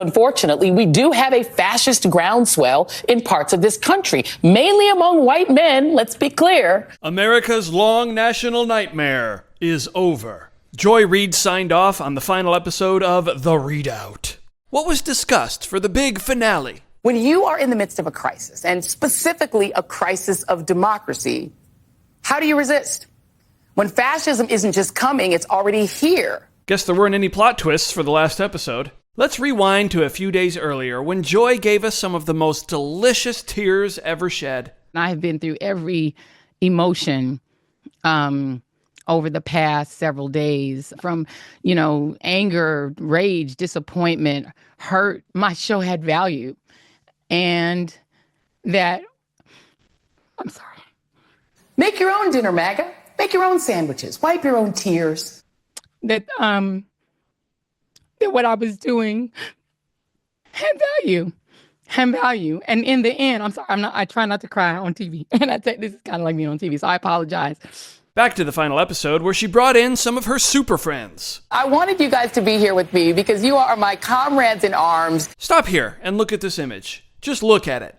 Unfortunately, we do have a fascist groundswell in parts of this country, mainly among white men, let's be clear. America's long national nightmare is over. Joy Reid signed off on the final episode of The ReidOut. What was discussed for the big finale? When you are in the midst of a crisis, and specifically a crisis of democracy, how do you resist? When fascism isn't just coming, it's already here. Guess there weren't any plot twists for the last episode. Let's rewind to a few days earlier when Joy gave us some of the most delicious tears ever shed. I have been through every emotion over the past several days, from, anger, rage, disappointment, hurt. My show had value. And that, I'm sorry. Make your own dinner, MAGA. Make your own sandwiches. Wipe your own tears. That what I was doing had value. And in the end, I'm sorry, I try not to cry on TV. And this is kind of like me on TV, so I apologize. Back to the final episode where she brought in some of her super friends. I wanted you guys to be here with me because you are my comrades in arms. Stop here and look at this image. Just look at it.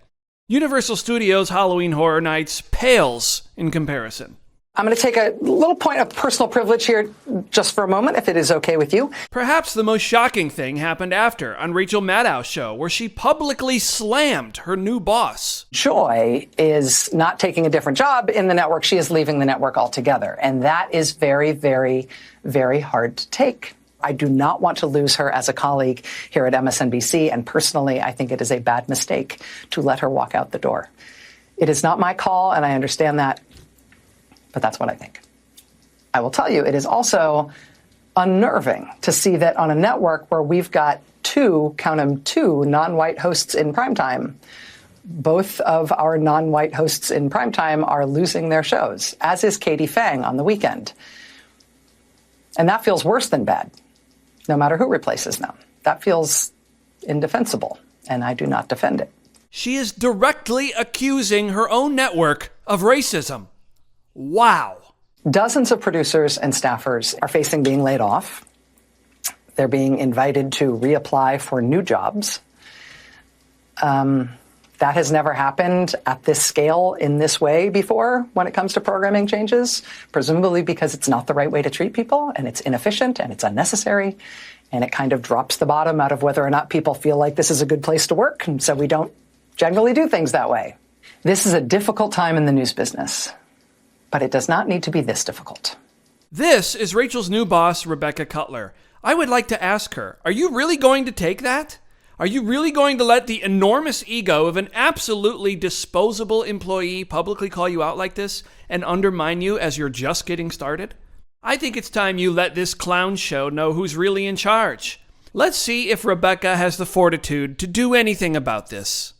Universal Studios Halloween Horror Nights pales in comparison. I'm going to take a little point of personal privilege here just for a moment, if it is okay with you. Perhaps the most shocking thing happened after on Rachel Maddow's show, where she publicly slammed her new boss. Joy is not taking a different job in the network. She is leaving the network altogether. And that is very, very, very hard to take. I do not want to lose her as a colleague here at MSNBC. And personally, I think it is a bad mistake to let her walk out the door. It is not my call, and I understand that. But that's what I think. I will tell you, it is also unnerving to see that on a network where we've got two non-white hosts in primetime, both of our non-white hosts in primetime are losing their shows, as is Katie Fang on the weekend. And that feels worse than bad, no matter who replaces them. That feels indefensible, and I do not defend it. She is directly accusing her own network of racism. Wow. Dozens of producers and staffers are facing being laid off. They're being invited to reapply for new jobs. That has never happened at this scale in this way before when it comes to programming changes, presumably because it's not the right way to treat people, and it's inefficient and it's unnecessary, and it kind of drops the bottom out of whether or not people feel like this is a good place to work, and so we don't generally do things that way. This is a difficult time in the news business. But it does not need to be this difficult. This is Rachel's new boss, Rebecca Cutler. I would like to ask her, are you really going to take that? Are you really going to let the enormous ego of an absolutely disposable employee publicly call you out like this and undermine you as you're just getting started? I think it's time you let this clown show know who's really in charge. Let's see if Rebecca has the fortitude to do anything about this.